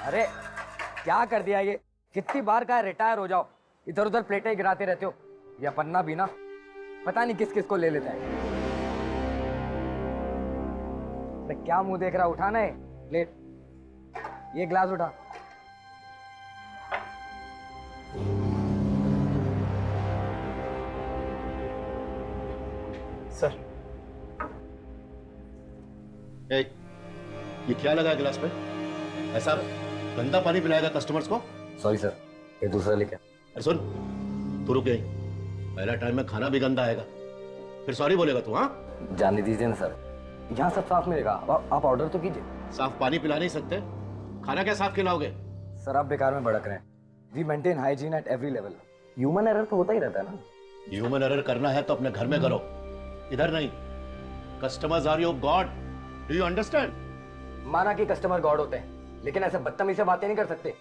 अरे क्या कर दिया ये, कितनी बार कहा रिटायर हो जाओ, इधर उधर प्लेटें गिराते रहते हो। ये पन्ना भी ना पता नहीं किस किस को ले लेता है। मैं क्या मुंह देख रहा, उठाना है प्लेट, ये ग्लास उठा। सर ये क्या लगा है गिलास पे? ऐसा गंदा पानी पिलाएगा कस्टमर्स को? सॉरी सर, ये दूसरा लेके। अरे सुन, तू रुक गई, पहला टाइम में खाना भी गंदा आएगा, फिर सॉरी बोलेगा तू? हाँ जाने दीजिए ना सर, यहाँ सब साफ मिलेगा। आप ऑर्डर तो कीजिए। साफ पानी पिला नहीं सकते, खाना क्या साफ खिलाओगे? सर आप बेकार में भड़क रहे हैं। We maintain hygiene at every level. Human error तो होता ही रहता है ना। ह्यूमन एरर करना है तो अपने घर में करो, इधर नहीं। Customers are your god, do you understand? माना कि कस्टमर गॉड होते हैं, लेकिन ऐसे बदतमीजी से बातें नहीं कर सकते।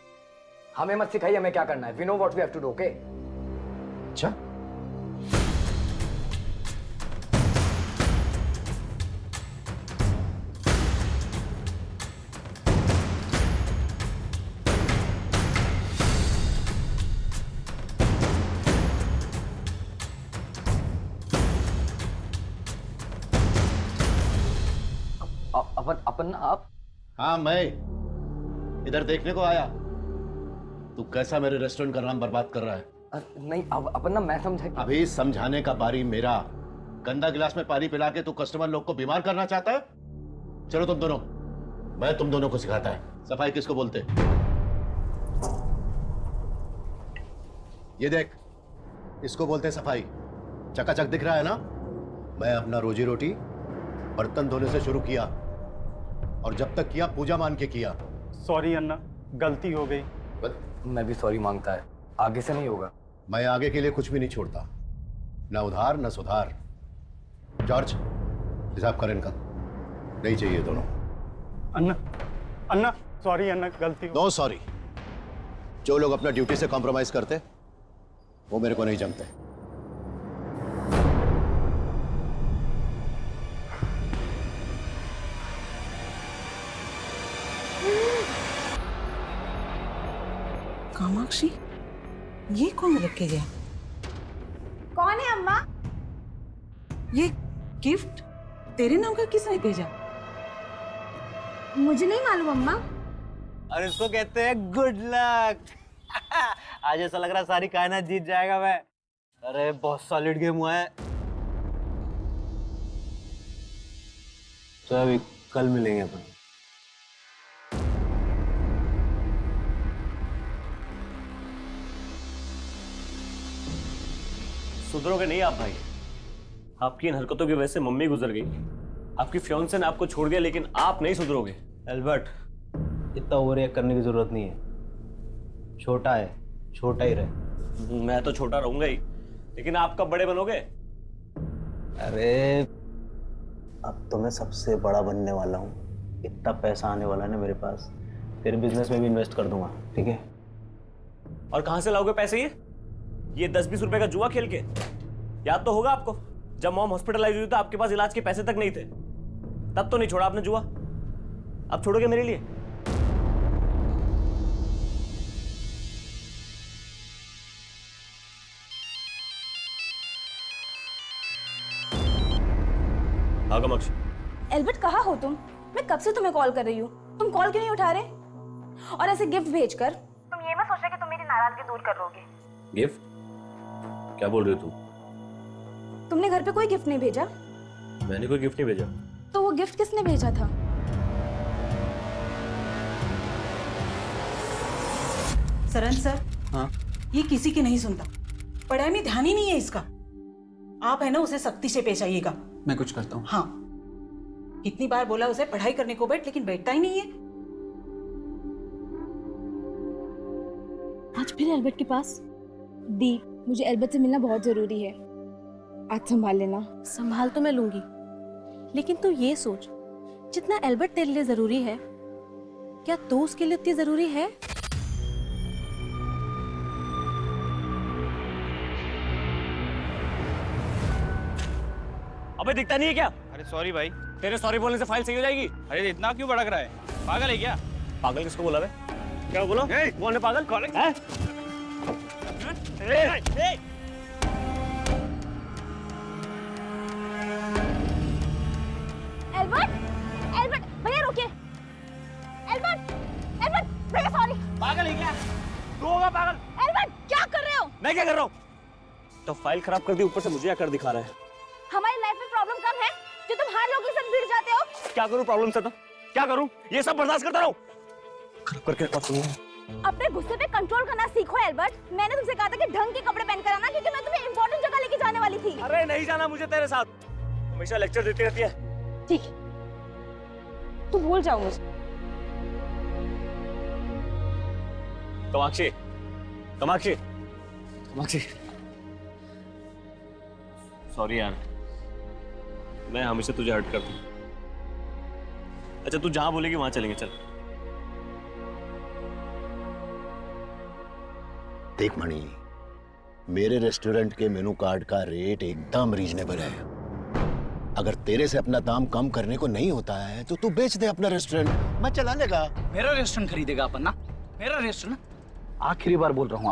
हमें मत सिखाइए हमें क्या करना है। We know what we have to do, okay? अच्छा, अपन आप? हाँ मैं इधर देखने को आया। तू कैसा मेरे रेस्टोरेंट का नाम बर्बाद कर रहा है? नहीं अपन ना, मैं समझा कि... अभी समझाने का बारी मेरा। गंदा गिलास में पानी पिला के तू कस्टमर लोग को बीमार करना चाहता है? चलो तुम दोनों, मैं तुम दोनों को सिखाता है सफाई किसको बोलते। ये देख, इसको बोलते सफाई। चकाचक दिख रहा है ना? मैं अपना रोजी रोटी बर्तन धोने से शुरू किया, और जब तक किया पूजा मान के किया। सॉरी अन्ना, गलती हो गई। मैं भी सॉरी मांगता है, आगे से नहीं होगा। मैं आगे के लिए कुछ भी नहीं छोड़ता, ना उधार ना सुधार। जॉर्ज, हिसाब कर इनका। नहीं चाहिए दोनों। अन्ना अन्ना सॉरी अन्ना, गलती हो। No sorry. जो लोग अपना ड्यूटी से कॉम्प्रोमाइज करते वो मेरे को नहीं जमते। कामाक्षी, ये कौन रख के गया? कौन है अम्मा? ये गिफ्ट तेरे नाम का किसने भेजा? मुझे नहीं मालूम अम्मा। और इसको कहते हैं गुड लक। आज ऐसा लग रहा है सारी कायनात जीत जाएगा मैं। अरे बहुत सॉलिड गेम हुआ है। तो अभी कल मिलेंगे अपन। सुधरोगे नहीं आप भाई। आपकी इन हरकतों की वजह से मम्मी गुजर गई, आपकी फियांसे ने आपको छोड़ दिया, लेकिन आप नहीं सुधरोगे। एल्बर्ट, इतना ओवर रिएक्ट करने की जरूरत नहीं है। छोटा है, छोटा ही रहे। मैं तो छोटा रहूंगा ही, लेकिन आप कब बड़े बनोगे? अरे अब तो मैं सबसे बड़ा बनने वाला हूँ। इतना पैसा आने वाला है ना मेरे पास, तेरे बिजनेस में भी इन्वेस्ट कर दूंगा, ठीक है? और कहां से लाओगे पैसे? ये 10-20 रुपए का जुआ खेल के? याद तो होगा आपको, जब मॉम हॉस्पिटलाइज हुई तो आपके पास इलाज के पैसे तक नहीं थे, तब तो नहीं छोड़ा आपने जुआ। अब छोड़ोगे मेरे लिए? हाँ कामाक्षी। एल्बर्ट कहाँ हो तुम? मैं कब से तुम्हें कॉल कर रही हूँ, तुम कॉल क्यों नहीं उठा रहे? और ऐसे गिफ्ट भेजकर तुम ये मत सोच रहे कि तुम मेरी नाराजगी दूर कर लोगे। गिफ्ट? क्या बोल रही हो तू? तुमने घर पे कोई गिफ्ट नहीं भेजा? मैंने कोई गिफ्ट नहीं भेजा। तो वो गिफ्ट किसने भेजा था? सरन सर, हाँ? ये किसी की नहीं सुनता, पढ़ाई में ध्यान ही नहीं है इसका। आप है ना, उसे सख्ती से पेश आइएगा। मैं कुछ करता हूँ। हाँ, कितनी बार बोला उसे पढ़ाई करने को बैठ, लेकिन बैठता ही नहीं है। आज फिर एल्बर्ट के पास? दी, मुझे एल्बर्ट से मिलना बहुत जरूरी है, आज संभाल लेना। संभाल तो मैं लूंगी, लेकिन तू ये सोच, जितना एल्बर्ट तेरे लिए जरूरी है, क्या तू उसके लिए उतनी जरूरी है? अबे दिखता नहीं है क्या? अरे सॉरी भाई। तेरे सॉरी बोलने से फाइल सही हो जाएगी? अरे इतना क्यों भड़क रहा है, पागल है क्या? पागल किसको बोला बे? क्या बोलो? कौन है पागल? हैं? एल्बर्ट, एल्बर्ट, भैया रुकिए। एल्बर्ट, एल्बर्ट, भैया सॉरी। पागल है क्या? तू होगा पागल? एल्बर्ट, क्या कर रहे हो? मैं क्या कर रहा हूँ? तो फाइल खराब कर दी, ऊपर से मुझे आकर दिखा रहा है। हमारी लाइफ में प्रॉब्लम कम है जो तुम हर लोगों के साथ भिड़ जाते हो। क्या करूँ प्रॉब्लम से? तो क्या करूँ? ये सब बर्दाश्त करता रहूँ? खराब करके रखा तुमने। अपने गुस्से पे कंट्रोल करना सीखो एल्बर्ट। मैंने तुमसे कहा था कि ढंग के कपड़े पहन कर आना, क्योंकि मैं तुम्हें इंपॉर्टेंट जगह लेके जाने वाली थी। अरे नहीं जाना मुझे तेरे साथ, हमेशा लेक्चर देती रहती है। ठीक है, तू भूल जाओ मुझे। कामाक्षी, कामाक्षी, कामाक्षी, सॉरी यार, मैं हमेशा तुझे हर्ट करता हूँ। अच्छा तू जहां बोलेगी वहां चलेंगे, चल। देख मणि, मेरे रेस्टोरेंट के मेनू कार्ड का रेट एकदम रीजनेबल है। अगर तेरे से अपना दाम कम करने को नहीं होता है तो तू बेच दे अपना रेस्टोरेंट, मैं चला लेगा। मेरा रेस्टोरेंट खरीदेगा अपना? मेरा रेस्टोरेंट? आखिरी बार बोल रहा हूँ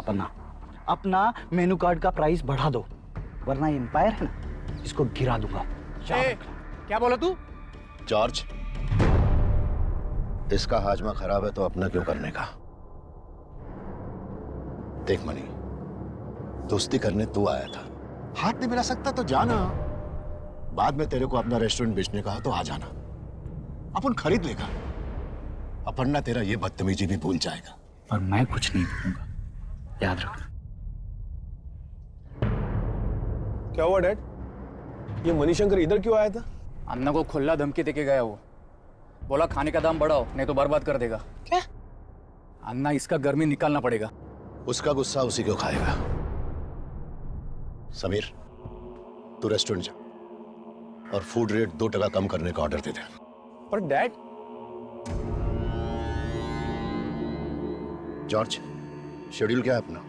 अपना मेनू कार्ड का प्राइस बढ़ा दो, वरना एम्पायर है ना, इसको गिरा दूंगा। क्या बोला तू? जॉर्ज, इसका हाजमा खराब है तो अपना क्यों करने का? देख मणि, दोस्ती करने तू आया था, हाथ नहीं मिला सकता तो जाना। बाद में तेरे को अपना रेस्टोरेंट बेचने का हो तो आ जाना, अपन खरीद लेगा। अपन्ना तेरा ये बदतमीजी भी भूल जाएगा। पर मैं कुछ नहीं भूलूंगा, याद रखना। क्या हुआ डैड? ये मणिशंकर इधर क्यों आया था? अन्ना को खुला धमकी देके गया वो, बोला खाने का दाम बढ़ाओ नहीं तो बर्बाद कर देगा। क्या? अन्ना, इसका गर्मी निकालना पड़ेगा। उसका गुस्सा उसी को खाएगा। समीर, तू रेस्टोरेंट जा और फूड रेट 2% कम करने का ऑर्डर दे दे। पर डैड, जॉर्ज, शेड्यूल क्या है अपना?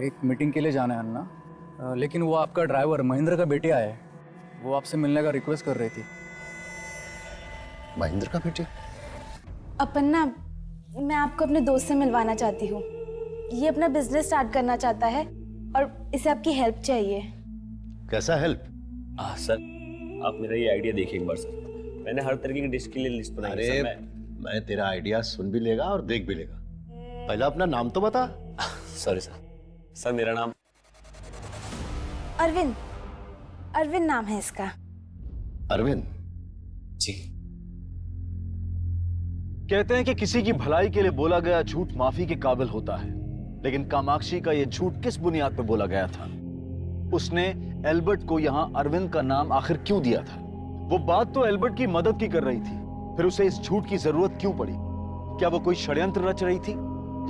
एक मीटिंग के लिए जाना है अन्ना, लेकिन वो आपका ड्राइवर महेंद्र का बेटे आया है, वो आपसे मिलने का रिक्वेस्ट कर रही थी। महेंद्र का बेटे? अपन्ना, मैं आपको अपने दोस्त से मिलवाना चाहती हूँ। ये अपना बिजनेस स्टार्ट करना चाहता है और इसे आपकी हेल्प चाहिए। कैसा हेल्प? सर आप मेरा ये आइडिया देखिए एक बार सर, मैंने हर तरीके की डिश के लिए लिस्ट बनाई है। अरे मैं तेरा आइडिया सुन भी लेगा और देख भी लेगा, पहले अपना नाम तो बता। सॉरी सर, सर मेरा नाम अरविंद, अरविंद नाम है इसका। अरविंद जी। कहते हैं कि किसी की भलाई के लिए बोला गया झूठ माफी के काबिल होता है, लेकिन कामाक्षी का यह झूठ किस बुनियाद पर बोला गया था? उसने एल्बर्ट को यहां अरविंद का नाम आखिर क्यों दिया था? वो बात तो एल्बर्ट की मदद की कर रही थी, फिर उसे इस झूठ की जरूरत क्यों पड़ी? क्या वो कोई षड्यंत्र रच रही थी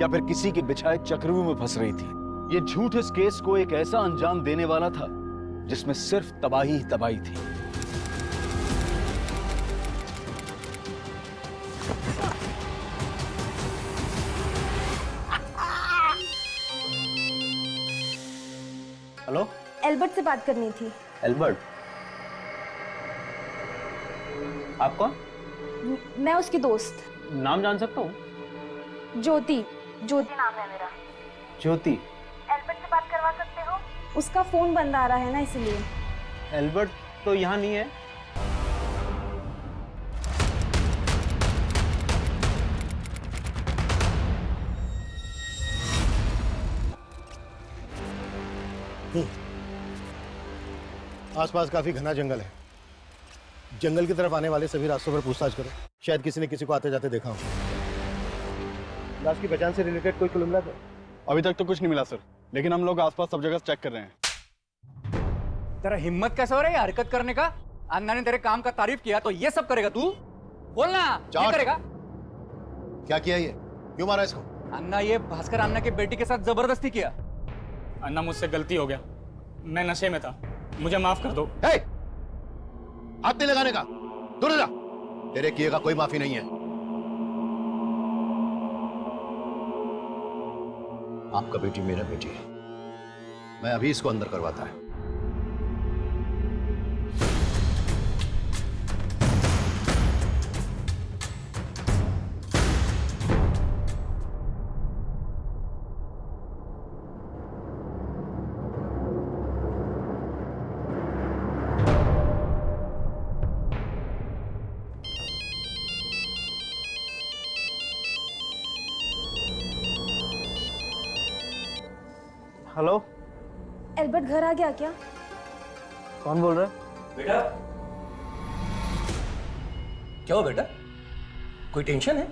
या फिर किसी के बिछाए चक्रव्यूह में फंस रही थी? ये झूठ इस केस को एक ऐसा अंजाम देने वाला था जिसमें सिर्फ तबाही ही तबाही थी। हेलो, एल्बर्ट से बात करनी थी। एल्बर्ट? आप कौन? मैं उसकी दोस्त नाम जान सकता हूँ? ज्योति, ज्योति नाम है मेरा। ज्योति? एल्बर्ट से बात करवा सकते हो? उसका फोन बंद आ रहा है ना, इसलिए। एल्बर्ट तो यहाँ नहीं है। आसपास काफी घना जंगल है, जंगल की तरफ आने वाले सभी रास्तों पर पूछताछ करो, शायद किसी ने किसी को आते जाते देखा हो। लाश की पहचान से रिलेटेड कोई क्लू मिला था? अभी तक तो कुछ नहीं मिला सर, लेकिन हम लोग आसपास सब जगह चेक कर रहे हैं। तेरा हिम्मत कैसे हो रहा है हरकत करने का? अन्ना ने तेरे काम का तारीफ किया तो ये सब करेगा तू? बोलना, ये करेगा? क्या किया ये? क्यों मारा इसको? अन्ना, ये भास्कर अन्ना की बेटी के साथ जबरदस्ती किया। अन्ना, मुझसे गलती हो गया, मैं नशे में था, मुझे माफ कर दो। हाथ नहीं लगाने का, दूर जा। तेरे किए का कोई माफी नहीं है। आपका बेटी मेरा बेटी है, मैं अभी इसको अंदर करवाता है। हेलो, एल्बर्ट घर आ गया क्या? कौन बोल रहा है? बेटा क्या हो बेटा, कोई टेंशन है?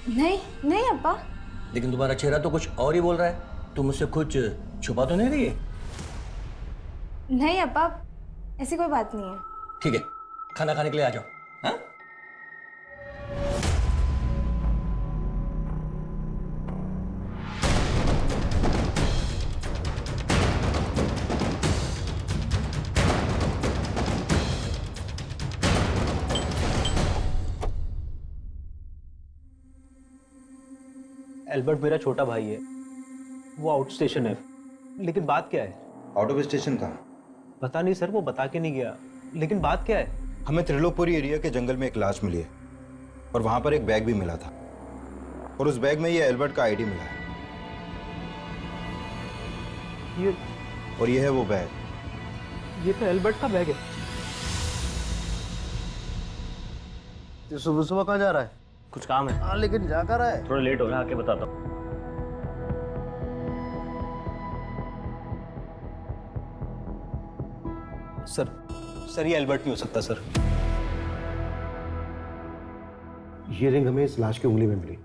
नहीं नहीं अब्बा। लेकिन तुम्हारा चेहरा तो कुछ और ही बोल रहा है। तुम मुझसे कुछ छुपा तो नहीं रही है? नहीं अब्बा, ऐसी कोई बात नहीं है। ठीक है, खाना खाने के लिए आ जाओ। हाँ? एल्बर्ट मेरा छोटा भाई है, वो आउट स्टेशन है। लेकिन बात क्या है? आउट ऑफ स्टेशन कहाँ? पता नहीं सर, वो बता के नहीं गया। लेकिन बात क्या है? हमें त्रिलोकपुरी एरिया के जंगल में एक लाश मिली है और वहां पर एक बैग भी मिला था और उस बैग में ये एल्बर्ट का आईडी मिला है। और ये है वो बैग। ये तो एल्बर्ट का बैग है। तो सुबह सुबह कहाँ जा रहा है? कुछ काम है। हाँ लेकिन जा कर रहा है? थोड़ा लेट हो गया, आके बताता हूँ। सर ये एल्बर्ट नहीं हो सकता सर। ये रिंग हमें इस लाश की उंगली में मिली।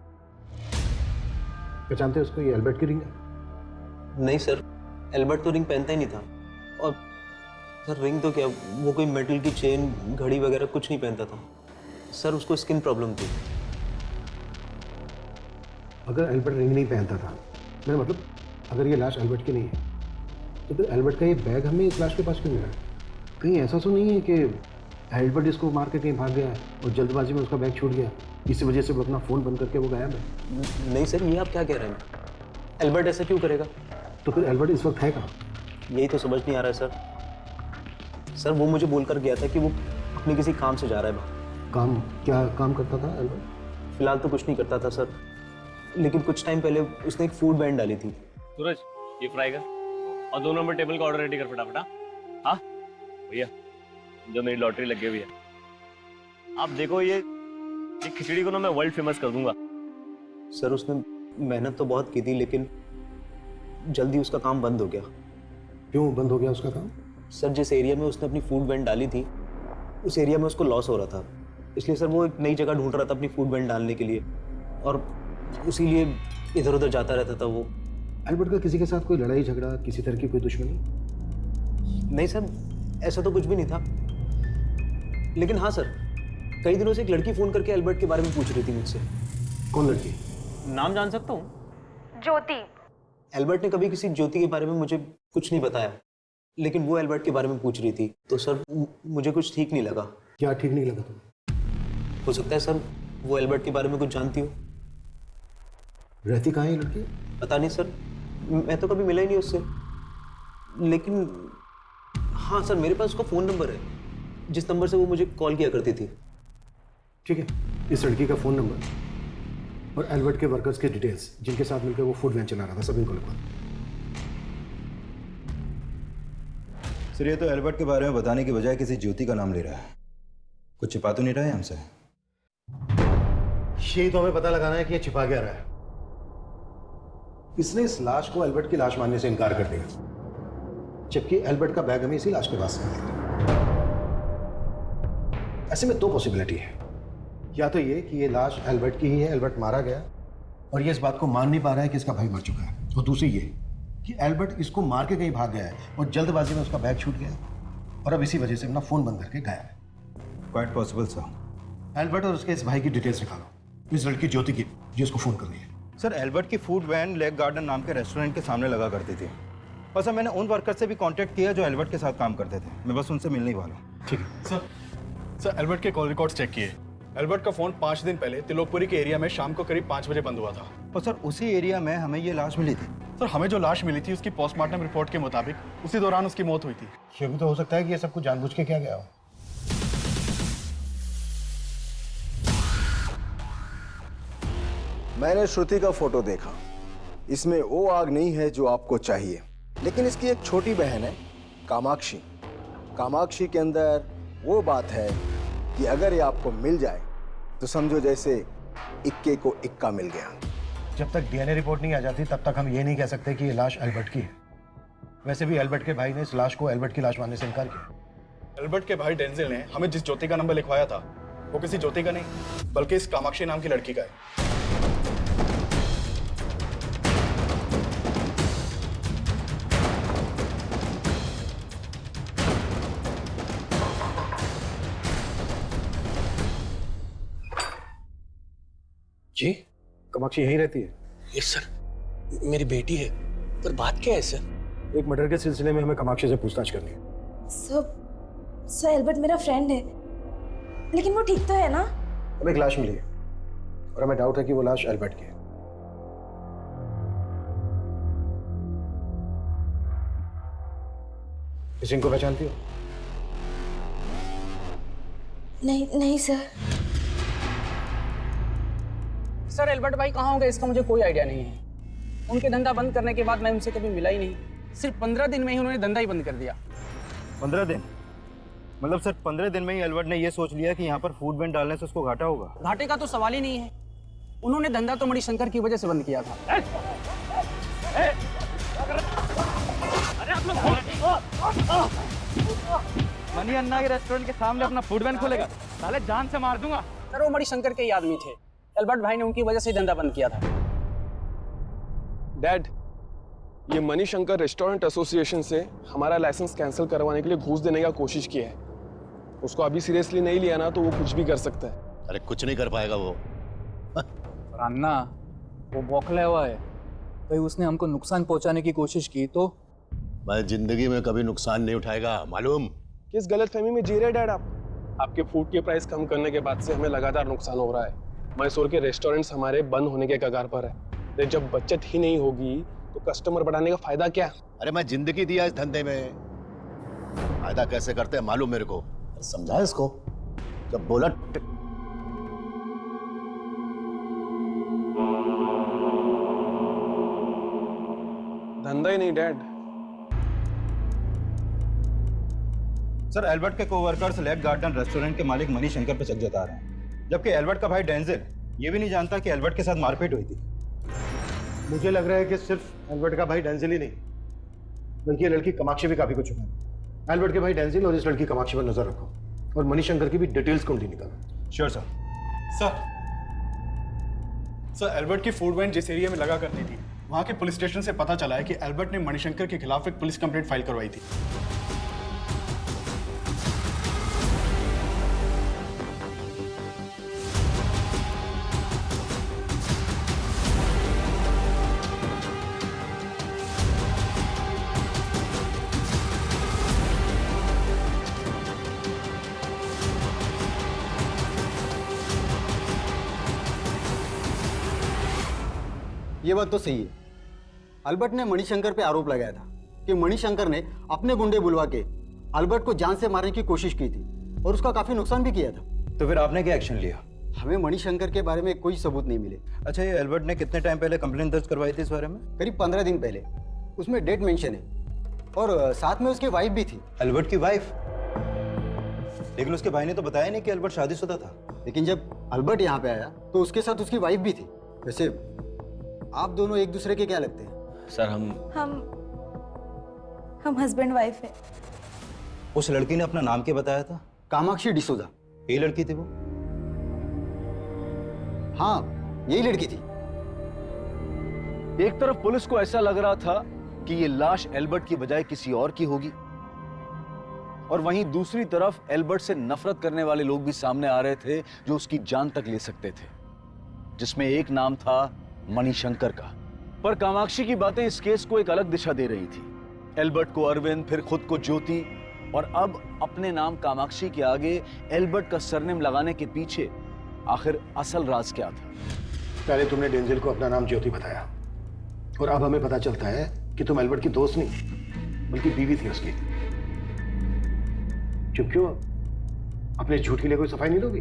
पहचानते हैं उसको? ये एल्बर्ट की रिंग है। नहीं सर, एल्बर्ट तो रिंग पहनता ही नहीं था। और सर रिंग तो क्या, वो कोई मेटल की चेन घड़ी वगैरह कुछ नहीं पहनता था सर। उसको स्किन प्रॉब्लम थी। अगर एल्बर्ट रिंग नहीं पहनता था, मेरा मतलब अगर ये लाश एल्बर्ट की नहीं है, तो फिर एल्बर्ट का ये बैग हमें इस लाश के पास क्यों मिला? कहीं ऐसा तो नहीं है कि एल्बर्ट इसको मार के कहीं भाग गया है और जल्दबाजी में उसका बैग छूट गया, इसी वजह से वो अपना फ़ोन बंद करके वो गायब है? नहीं सर, ये आप क्या कह रहे हैं? एल्बर्ट ऐसा क्यों करेगा? तो फिर एल्बर्ट इस वक्त है कहाँ? यही तो समझ नहीं आ रहा है सर। वो मुझे बोलकर गया था कि वो अपने किसी काम से जा रहा है बाहर। काम? क्या काम करता था एल्बर्ट? फिलहाल तो कुछ नहीं करता था सर, लेकिन कुछ टाइम पहले उसने एक फूड बैंड डाली थी। सूरज, ये फ्राई कर और 2 नंबर टेबल का ऑर्डर रेडी कर फटाफट। हाँ भैया, जो मेरी लॉटरी लगी हुई है। आप देखो, ये खिचड़ी को ना मैं वर्ल्ड फेमस कर दूंगा। सर उसने मेहनत तो बहुत की थी, लेकिन जल्दी उसका काम बंद हो गया। क्यों बंद हो गया उसका काम? सर जिस एरिया में उसने अपनी फूड बैंड डाली थी, उस एरिया में उसको लॉस हो रहा था। इसलिए सर वो एक नई जगह ढूंढ रहा था अपनी फूड बैंड डालने के लिए, और उसी लिए इधर उधर जाता रहता था वो। एल्बर्ट का किसी के साथ कोई लड़ाई झगड़ा, किसी तरह की कोई दुश्मनी? नहीं सर, ऐसा तो कुछ भी नहीं था। लेकिन हाँ सर, कई दिनों से एक लड़की फोन करके एल्बर्ट के बारे में पूछ रही थी मुझसे। कौन लड़की? नाम जान सकता हूँ? ज्योति। एल्बर्ट ने कभी किसी ज्योति के बारे में मुझे कुछ नहीं बताया, लेकिन वो एल्बर्ट के बारे में पूछ रही थी। तो सर मुझे कुछ ठीक नहीं लगा। क्या ठीक नहीं लगा तुम्हें? हो सकता है सर वो एल्बर्ट के बारे में कुछ जानती हो। रहती कहाँ है ये लड़की? पता नहीं सर, मैं तो कभी मिला ही नहीं उससे। लेकिन हाँ सर, मेरे पास उसका फ़ोन नंबर है, जिस नंबर से वो मुझे कॉल किया करती थी। ठीक है, इस लड़की का फ़ोन नंबर और एल्बर्ट के वर्कर्स के डिटेल्स, जिनके साथ मिलकर वो फूड वैन चला रहा था, सब इनको लिखवा। सर ये तो एल्बर्ट के बारे में बताने की बजाय किसी ज्योति का नाम ले रहा है। कुछ छिपा तो नहीं रहा है हमसे? यही तो हमें पता लगाना है कि ये छिपा क्या रहा है। इसने इस लाश को एल्बर्ट की लाश मानने से इनकार कर दिया, जबकि एल्बर्ट का बैग हमें इसी लाश के पास मिला। ऐसे में 2 पॉसिबिलिटी है। या तो ये कि ये लाश एल्बर्ट की ही है, एल्बर्ट मारा गया और ये इस बात को मान नहीं पा रहा है कि इसका भाई मर चुका है, और दूसरी ये कि एल्बर्ट इसको मार के कहीं भाग गया है और जल्दबाजी में उसका बैग छूट गया और अब इसी वजह से अपना फ़ोन बंद करके गायब है। Quite possible sir. एल्बर्ट और उसके इस भाई की डिटेल्स निकालो, इस लड़की ज्योति की, जिसको फ़ोन कर दिया। सर एल्बर्ट की फूड वैन लेक गार्डन नाम के रेस्टोरेंट के सामने लगा करती थी, और सर मैंने उन वर्कर से भी कांटेक्ट किया जो एल्बर्ट के साथ काम करते थे। मैं बस उनसे मिलने ही वाला हूँ। ठीक है सर एल्बर्ट के कॉल रिकॉर्ड्स चेक किए। एल्बर्ट का फोन 5 दिन पहले त्रिलोकपुरी के एरिया में शाम को करीब 5 बजे बंद हुआ था। और सर उसी एरिया में हमें ये लाश मिली थी। सर हमें जो लाश मिली थी उसकी पोस्टमार्टम रिपोर्ट के मुताबिक उसी दौरान उसकी मौत हुई थी। ये भी तो हो सकता है कि ये सब कुछ जानबूझ के किया गया हो। मैंने श्रुति का फोटो देखा, इसमें वो आग नहीं है जो आपको चाहिए, लेकिन इसकी एक छोटी बहन है कामाक्षी। कामाक्षी के अंदर वो बात है कि अगर ये आपको मिल जाए तो समझो जैसे इक्के को इक्का मिल गया। जब तक डीएनए रिपोर्ट नहीं आ जाती तब तक हम ये नहीं कह सकते कि ये लाश एल्बर्ट की है। वैसे भी एल्बर्ट के भाई ने इस लाश को एल्बर्ट की लाश मानने से इनकार किया। एल्बर्ट के भाई डेंजिल ने हमें जिस ज्योति का नंबर लिखवाया था वो किसी ज्योति का नहीं बल्कि इस कामाक्षी नाम की लड़की का है। जी कामाक्षी यहीं रहती है? यस सर, मेरी बेटी है। पर बात क्या है सर? एक मर्डर के सिलसिले में हमें कामाक्षी से पूछताछ करनी है। सर एल्बर्ट मेरा फ्रेंड है, लेकिन वो ठीक तो है ना? हमें एक लाश मिली है और हमें डाउट है कि वो लाश एल्बर्ट की है। इस इनको पहचानती हो? नहीं सर। सर एल्बर्ट भाई कहाँ होंगे इसका मुझे कोई आइडिया नहीं है। उनके धंधा बंद करने के बाद मैं उनसे कभी मिला ही नहीं। सिर्फ 15 दिन में ही उन्होंने धंधा ही बंद कर दिया। 15 दिन? मतलब सर 15 दिन में ही एल्बर्ट ने ये सोच लिया कि यहाँ पर फूड वैन डालने से उसको घाटा होगा? घाटे का तो सवाल ही नहीं है। उन्होंने धंधा तो मणिशंकर की वजह से बंद किया था। मनी अन्ना के रेस्टोरेंट के सामने अपना फूड वैन खोलेगा? साले जान से मार दूंगा। सर वो मणिशंकर के ही आदमी थे। एल्बर्ट भाई ने उनकी वजह से धंधा बंद किया था। डैड, ये मणिशंकर रेस्टोरेंट एसोसिएशन से हमारा लाइसेंस कैंसिल करवाने के लिए घूस देने का कोशिश किया है। उसको अभी सीरियसली नहीं लिया ना तो वो कुछ भी कर सकता है। अरे कुछ नहीं कर पाएगा वो। अन्ना वो बौखला हुआ है, कहीं उसने हमको नुकसान पहुंचाने की कोशिश की तो? मैं जिंदगी में कभी नुकसान नहीं उठाएगा, मालूम? किस गलतफहमी में जी रहे डैड आप? आपके फूड के प्राइस कम करने के बाद से हमें लगातार नुकसान हो रहा है। मैसूर के रेस्टोरेंट्स हमारे बंद होने के कगार पर है। जब बचत ही नहीं होगी तो कस्टमर बढ़ाने का फायदा क्या? अरे मैं जिंदगी दिया इस धंधे में, फायदा कैसे करते हैं मालूम मेरे को। समझा इसको? जब बोला धंधा ही नहीं डैड। सर एल्बर्ट के कोवर्कर्स लेक गार्डन रेस्टोरेंट के मालिक मणिशंकर पे शक जता रहे हैं, जबकि एल्बर्ट का भाई डेंजिल ये भी नहीं जानता कि एल्बर्ट के साथ मारपीट हुई थी। मुझे लग रहा है कि सिर्फ एल्बर्ट का भाई डेंजिल ही नहीं बल्कि ये लड़की कामाक्षी भी काफी कुछ छुपा है। एल्बर्ट के भाई डेंजिल और इस लड़की कामाक्षी पर नजर रखो और मणिशंकर की भी डिटेल्स ढूंढी निकालो। Sure sir. सर एल्बर्ट की फूड वैन जिस एरिया में लगा करती थी वहां के पुलिस स्टेशन से पता चला है कि एल्बर्ट ने मणिशंकर के खिलाफ एक पुलिस कंप्लेंट फाइल करवाई थी। ये बात तो सही है। अल्बर्ट ने मणिशंकर पे आरोप लगाया था कि मणिशंकर ने अपने गुंडे बुलवा के अल्बर्ट को जान से मारने की कोशिश की थी और उसका काफी नुकसान भी किया था। तो फिर आपने क्या एक्शन लिया? हमें मणिशंकर के बारे में कोई सबूत नहीं मिले। अच्छा, ये एल्बर्ट ने कितने टाइम पहले कंप्लेंट दर्ज करवाई थी इस बारे में? करीब 15 दिन पहले। उसमें डेट मेंशन है और साथ में उसकी वाइफ भी थी। एल्बर्ट की वाइफ? लेकिन उसके भाई ने तो बताया नहीं कि एल्बर्ट शादीशुदा था। लेकिन जब अल्बर्ट यहाँ पे आया तो उसके साथ उसकी वाइफ भी थी। वैसे आप दोनों एक दूसरे के क्या लगते हैं? सर हम हस्बैंड वाइफ है। उस लड़की ने अपना नाम क्या बताया था? कामाक्षी डिसोजा। यही लड़की थी वो? हाँ, यही लड़की थी। एक तरफ पुलिस को ऐसा लग रहा था कि ये लाश एल्बर्ट की बजाय किसी और की होगी और वहीं दूसरी तरफ एल्बर्ट से नफरत करने वाले लोग भी सामने आ रहे थे जो उसकी जान तक ले सकते थे, जिसमें एक नाम था मणिशंकर का। पर कामाक्षी की बातें इस केस को एक अलग दिशा दे रही थी। एल्बर्ट को अरविंद, फिर खुद को ज्योति और अब अपने नाम कामाक्षी के आगे एल्बर्ट का सरनेम लगाने के पीछे आखिर असल राज क्या था? पहले तुमने डेंजिल को अपना नाम ज्योति बताया और अब हमें पता चलता है कि तुम एल्बर्ट की दोस्त नहीं बल्कि बीवी थी उसकी। चुप क्यों? अपने झूठ के लिए कोई सफाई नहीं दोगी?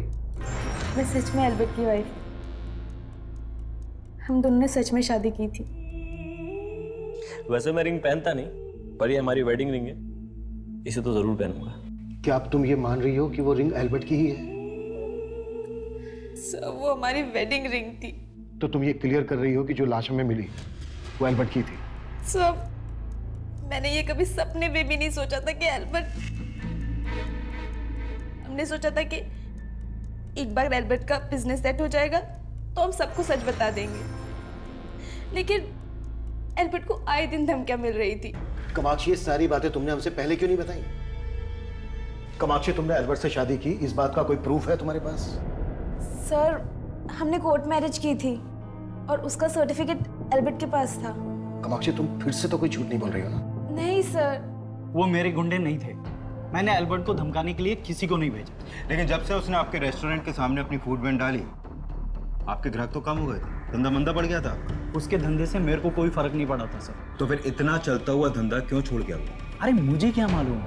मैं सच में एल्बर्ट की वाइफ। हम दोनों ने सच में शादी की थी। वैसे मैं रिंग पहनता नहीं, पर ये हमारी वेडिंग रिंग है, इसे तो जरूर पहनूंगा। क्या अब तुम ये मान रही हो कि वो रिंग एल्बर्ट की ही है? सर वो हमारी वेडिंग रिंग थी। तो तुम ये क्लियर कर रही हो कि जो लाश हमें मिली वो एल्बर्ट की थी? सर मैंने ये कभी सपने में भी नहीं सोचा था कि एल्बर्ट, हमने सोचा था कि एक बार एल्बर्ट का बिजनेस सेट हो जाएगा तो हम सबको सच बता देंगे, लेकिन एल्बर्ट को आए दिन धमकियां मिल रही थी। कामाक्षी, ये सारी बातें तुमने हमसे पहले क्यों नहीं बताई? कामाक्षी, तुमने एल्बर्ट से शादी की, इस बात का कोई प्रूफ है तुम्हारे पास? सर, हमने कोर्ट मैरिज की थी और उसका सर्टिफिकेट एल्बर्ट के पास था। कामाक्षी, तुम फिर से तो कोई झूठ नहीं बोल रही हो ना? नहीं सर। वो मेरे गुंडे नहीं थे। मैंने एल्बर्ट को धमकाने के लिए किसी को नहीं भेजा। लेकिन जब से उसने आपके रेस्टोरेंट के सामने अपनी फूड वैन डाली, आपके ग्राहक तो कम हो गए थे, धंधा मंदा पड़ गया था। उसके धंधे से मेरे को कोई फर्क नहीं पड़ा था सर। तो फिर इतना चलता हुआ धंधा क्यों छोड़ गया वो? अरे मुझे क्या मालूम,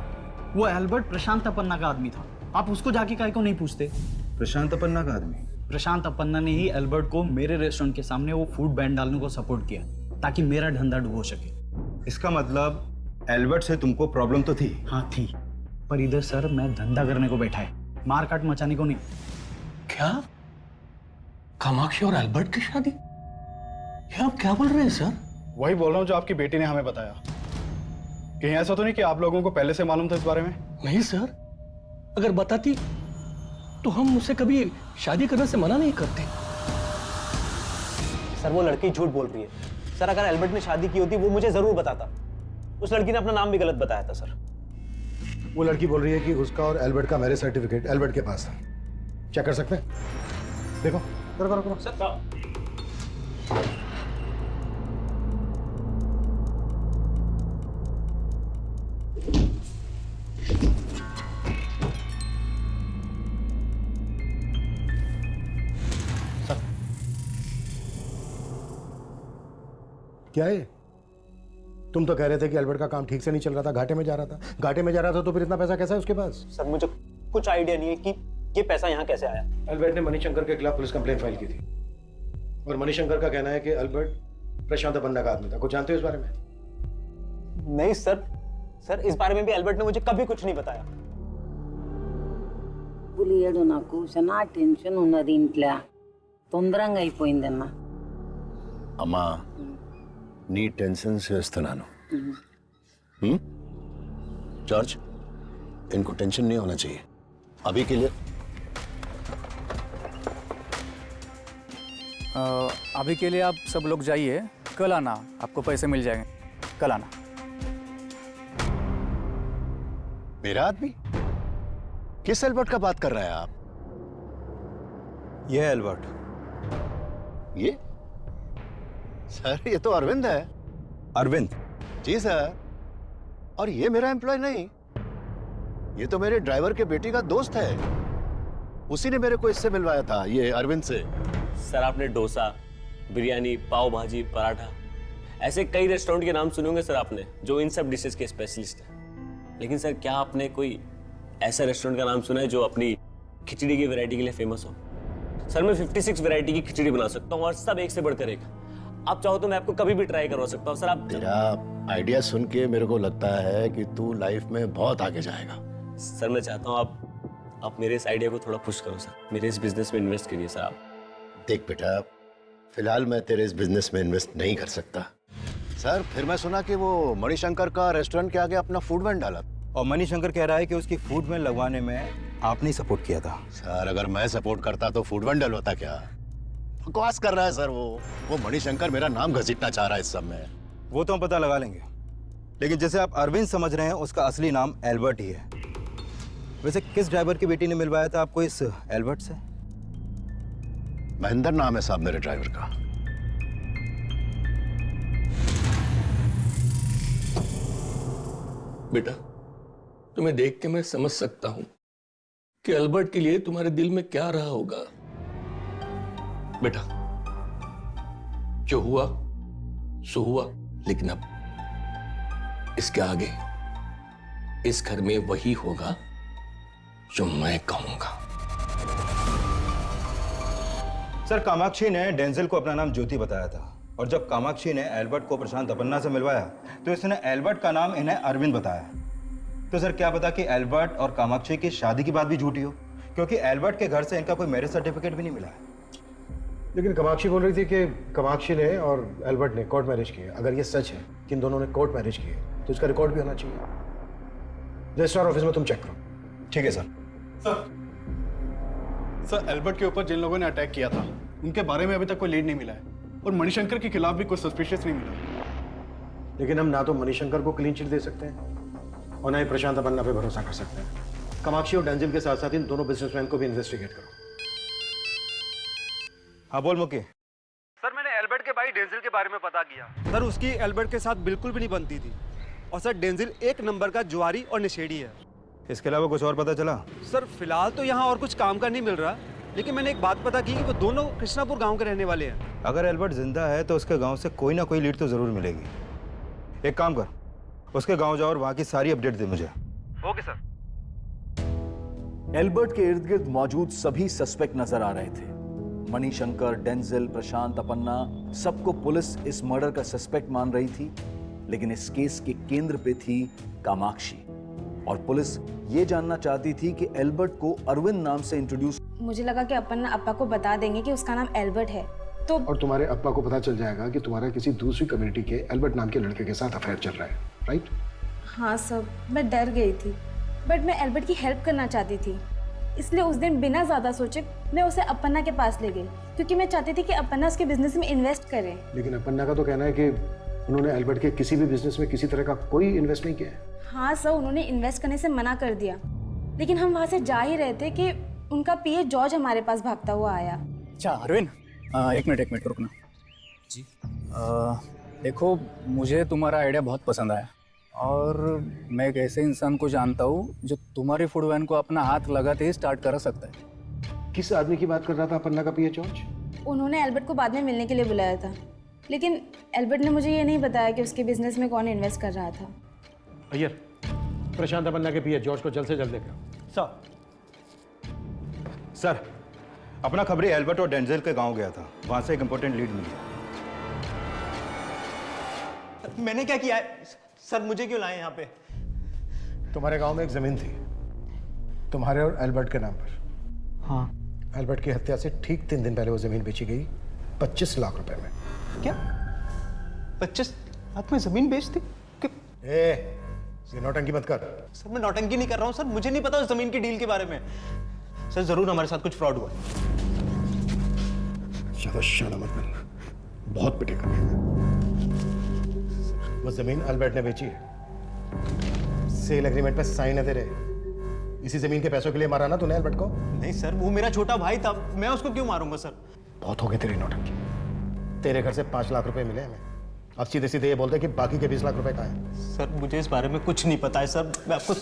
वो एल्बर्ट प्रशांत अपन्ना का आदमी था। आप उसको जाके काहे को नहीं पूछते? प्रशांत अपन्ना का आदमी? प्रशांत अपन्ना ने ही एल्बर्ट को मेरे रेस्टोरेंट के सामने वो फूड बैन डालने को सपोर्ट किया ताकि मेरा धंधा डूबो सके। इसका मतलब एल्बर्ट से तुमको प्रॉब्लम तो थी? हाँ थी, पर इधर सर मैं धंधा करने को बैठा है, मार काट मचाने को नहीं। क्या? कामाक्षी और एल्बर्ट की शादी? ये आप क्या बोल रहे हैं सर? वही बोल रहा हूँ जो आपकी बेटी ने हमें बताया। कहीं ऐसा तो नहीं कि आप लोगों को पहले से मालूम था इस बारे में? नहीं सर, अगर बताती तो हम उसे कभी शादी करने से मना नहीं करते। सर वो लड़की झूठ बोल रही है। सर अगर एल्बर्ट ने शादी की होती वो मुझे जरूर बताता। उस लड़की ने अपना नाम भी गलत बताया था सर। वो लड़की बोल रही है कि उसका और एल्बर्ट का मैरिज सर्टिफिकेट एल्बर्ट के पास था। चेक कर सकते हैं? देखो, करो करो करो। सर क्या है? तुम तो कह रहे थे कि एल्बर्ट का काम ठीक से नहीं चल रहा था, घाटे में जा रहा था। घाटे में जा रहा था तो फिर इतना पैसा कैसा है उसके पास? सर मुझे कुछ आइडिया नहीं है कि ये पैसा यहाँ कैसे आया। एल्बर्ट ने मणिशंकर के खिलाफ पुलिस कंप्लेंट फाइल की थी और मणिशंकर का कहना है कि एल्बर्ट प्रशांत अपन्ना का आदमी था। कुछ जानते हो इस बारे में? नहीं सर, सर इस बारे में भी एल्बर्ट ने मुझे कभी कुछ नहीं बताया। పులియడు నాకు చాలా టెన్షన్ ఉన్నది ఇంట్లో తొందరగా అయిపోయిందన్న అమ్మా నీ టెన్షన్ చేస్తున్నాను जॉर्ज इनको टेंशन नहीं होना चाहिए अभी के लिए। अभी के लिए आप सब लोग जाइए, कल आना, आपको पैसे मिल जाएंगे, कल आना। मेरा आदमी? किस एल्बर्ट का बात कर रहे हैं आप? ये एल्बर्ट। ये सर, ये तो अरविंद है। अरविंद? जी सर। और ये मेरा एम्प्लॉय नहीं, ये तो मेरे ड्राइवर के बेटी का दोस्त है। उसी ने मेरे को इससे मिलवाया था, ये अरविंद से। सर आपने डोसा, बिरयानी, पाव भाजी, पराठा, ऐसे कई रेस्टोरेंट के नाम सुने होंगे सर आपने, जो इन सब डिशेस के स्पेशलिस्ट हैं। लेकिन सर क्या आपने कोई ऐसा रेस्टोरेंट का नाम सुना है जो अपनी खिचड़ी की वैरायटी के लिए फेमस हो? सर मैं 56 वैरायटी की खिचड़ी बना सकता हूँ और सब एक से बढ़कर एक। आप चाहो तो मैं आपको कभी भी ट्राई करवा सकता हूँ सर। आप तेरा आइडिया सुन के मेरे को लगता है कि तू लाइफ में बहुत आगे जाएगा। सर मैं चाहता हूँ आप मेरे इस आइडिया को थोड़ा पुश करो सर, मेरे इस बिजनेस में इन्वेस्ट करिए सर आप। देख बेटा, फिलहाल मैं तेरे इस बिजनेस में इन्वेस्ट नहीं कर सकता। सर फिर मैं सुना कि वो मणिशंकर का रेस्टोरेंट के आगे अपना फूड वैन डाला और मणिशंकर कह रहा है कि उसकी फूड वैन लगवाने में आपने सपोर्ट किया था। सर अगर मैं सपोर्ट करता तो फूड वैन डलवाता क्या? बकवास कर रहा है सर। वो मणिशंकर मेरा नाम घसीटना चाह रहा है इस सब में। वो तो हम पता लगा लेंगे, लेकिन जैसे आप अरविंद समझ रहे हैं उसका असली नाम एल्बर्ट ही है। वैसे किस ड्राइवर की बेटी ने मिलवाया था आपको इस एल्बर्ट से? महेंद्र नाम है साहब मेरे ड्राइवर का। बेटा तुम्हें देख के मैं समझ सकता हूं कि एल्बर्ट के लिए तुम्हारे दिल में क्या रहा होगा। बेटा जो हुआ सो हुआ, लेकिन अब इसके आगे इस घर में वही होगा जो मैं कहूंगा। सर कामाक्षी ने डेंजल को अपना नाम ज्योति बताया था और जब कामाक्षी ने एल्बर्ट को प्रशांत अपन्ना से मिलवाया तो इसने एल्बर्ट का नाम इन्हें अरविंद बताया। तो सर क्या पता कि एल्बर्ट और कामाक्षी की शादी की बात भी झूठी हो, क्योंकि एल्बर्ट के घर से इनका कोई मैरिज सर्टिफिकेट भी नहीं मिला है। लेकिन कामाक्षी बोल रही थी कि कामाक्षी ने और एल्बर्ट ने कोर्ट मैरिज किए। अगर ये सच है कि इन दोनों ने कोर्ट मैरिज किए तो इसका रिकॉर्ड भी होना चाहिए। रजिस्ट्रार ऑफिस में तुम चेक करो। ठीक है सर। सर एल्बर्ट के ऊपर जिन लोगों ने अटैक किया था उनके बारे में अभी तक कोई लीड नहीं मिला है और मणिशंकर के खिलाफ भी कोई सस्पिशियस नहीं मिला। लेकिन हम ना तो मणिशंकर को क्लीन चिट दे सकते हैं और ना ही प्रशांत अपन्ना पे भरोसा कर सकते हैं। कामाक्षी और डेंजिल के साथ साथ इन दोनों बिजनेसमैन को भी इन्वेस्टिगेट करो। हाँ बोल मुके। सर मैंने एल्बर्ट के भाई डेंजिल के बारे में पता किया। सर उसकी एल्बर्ट के साथ बिल्कुल भी नहीं बनती थी और सर डेंजिल एक नंबर का जुआरी और नशेड़ी है। इसके अलावा कुछ और पता चला? सर फिलहाल तो यहाँ और कुछ काम का नहीं मिल रहा, लेकिन मैंने एक बात पता की कि वो दोनों कृष्णापुर गांव के रहने वाले हैं। अगर एल्बर्ट जिंदा है तो उसके गांव से कोई ना कोई लीड तो जरूर मिलेगी। एक काम कर, उसके गांव जाओ और वहां की सारी अपडेट दे मुझे। Okay sir. एल्बर्ट के इर्द गिर्द मौजूद सभी सस्पेक्ट नजर आ रहे थे। मणिशंकर, डेंजिल, प्रशांत अपन्ना, सबको पुलिस इस मर्डर का सस्पेक्ट मान रही थी, लेकिन इस केस के केंद्र पे थी कामाक्षी और पुलिस ये जानना चाहती थी कि एल्बर्ट को अरविंद नाम से इंट्रोड्यूस। मुझे लगा कि अपन्ना अप्पा को बता देंगे कि उसका नाम एल्बर्ट है, तो और तुम्हारे अप्पा को पता चल जाएगा कि तुम्हारा किसी दूसरी कम्युनिटी के एल्बर्ट नाम के लड़के के साथ अफेयर चल रहा है, राइट? हाँ सर, मैं डर गई थी, बट मैं एल्बर्ट की हेल्प करना चाहती थी, इसलिए उस दिन बिना ज़्यादा सोचे मैं उसे अपन्ना के पास ले गई, क्योंकि मैं चाहती थी कि अपन्ना उसके बिजनेस में इन्वेस्ट करे। लेकिन अपन्ना का तो कहना है कि उन्होंने एल्बर्ट के किसी भी बिजनेस में किसी तरह का कोई इन्वेस्ट नहीं किया है। हाँ सर, उन्होंने इन्वेस्ट करने से मना कर दिया, लेकिन हम वहाँ से जा ही रहे थे कि उनका पीए जॉर्ज हमारे पास भागता हुआ आया। अच्छा अरविंद, एक मिनट रुकना जी। देखो, मुझे तुम्हारा आइडिया बहुत पसंद आया और मैं एक ऐसे इंसान को जानता हूँ जो तुम्हारी फूड वैन को अपना हाथ लगाते ही स्टार्ट कर सकता है। किस आदमी की बात कर रहा था अपन्ना का पीए जॉर्ज? उन्होंने एल्बर्ट को बाद में मिलने के लिए बुलाया था, लेकिन एल्बर्ट ने मुझे ये नहीं बताया कि उसके बिजनेस में कौन इन्वेस्ट कर रहा था। अय्यर, प्रशांत अपन्ना के पीए जॉर्ज को जल्द से जल्द देखो। सर, अपना खबरी एल्बर्ट और डेंजिल के गांव गया था, वहां से एक इंपॉर्टेंट लीड मिली। मैंने क्या किया है सर? मुझे क्यों लाए यहाँ पे? तुम्हारे गांव में एक जमीन थी तुम्हारे और एल्बर्ट के नाम पर। हाँ। एल्बर्ट की हत्या से ठीक 3 दिन पहले वो जमीन बेची गई 25 लाख रुपए में। क्या 25 लाख में जमीन बेच दी? ये नौटंकी मत कर। सर मैं नौटंकी नहीं कर रहा हूँ सर, मुझे नहीं पता उस जमीन की डील के बारे में। सर जरूर हमारे साथ कुछ फ्रॉड हुआ। ज्यादा शाना मत बनना, बहुत पिटेगा। वो जमीन एल्बर्ट ने बेची है, सेल एग्रीमेंट पे साइन है तेरे। इसी जमीन के पैसों के लिए मारा ना तूने एल्बर्ट को? नहीं सर, वो मेरा छोटा भाई था, मैं उसको क्यों मारूंगा सर? बहुत हो गई तेरी नौटंकी। तेरे घर से 5 लाख रुपए मिले हमें, अब सीधे सीधे ये बोलते कि बाकी के 20 लाख रुपए कहाँ हैं? सर मुझे इस बारे में कुछ नहीं पता है सर, मैं आपको।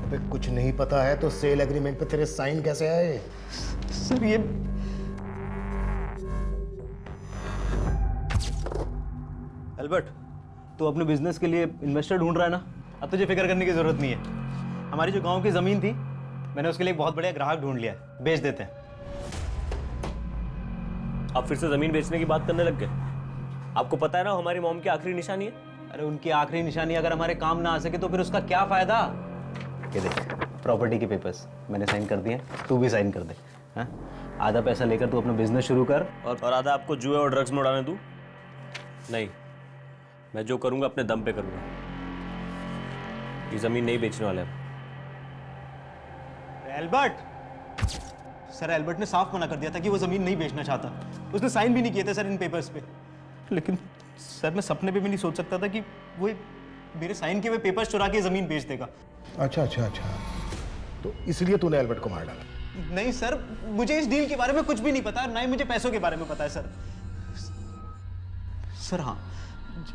अबे कुछ नहीं पता है तो सेल एग्रीमेंट पे तेरे साइन कैसे आए? सर ये एल्बर्ट, तू अपने बिजनेस के लिए इन्वेस्टर ढूंढ रहा है ना? अब तुझे फिक्र करने की जरूरत नहीं है। हमारी जो गांव की जमीन थी, मैंने उसके लिए एक बहुत बढ़िया ग्राहक ढूंढ लिया है, बेच देते हैं। अब फिर से जमीन बेचने की बात करने लग गए? आपको पता है ना हमारी मॉम की आखिरी निशानी है। अरे उनकी आखिरी निशानी अगर हमारे काम ना आ सके तो फिर उसका क्या फायदा? ये देख, प्रॉपर्टी के पेपर्स मैंने साइन कर दिए, तू भी साइन कर दे। हाँ? आधा पैसा लेकर तू अपना बिजनेस शुरू कर और आधा आपको जुए और ड्रग्स में उड़ाने दूं? नहीं, मैं जो करूंगा अपने दम पे करूंगा। ये जमीन नहीं बेचने वाले हैं। एल्बर्ट, सर एल्बर्ट ने साफ मना कर दिया था कि वो जमीन नहीं बेचना चाहता। उसने साइन भी नहीं किए थे सर इन पेपर्स पे। लेकिन सर मैं सपने पे भी नहीं सोच सकता था कि वो मेरे साइन किए हुए पेपर्स चुरा के जमीन बेच देगा। अच्छा, तो इसलिए तूने एल्बर्ट को मार डाला? नहीं सर, मुझे इस डील के बारे में कुछ भी नहीं पता, ना ही मुझे पैसों के बारे में पता है सर। सर हाँ,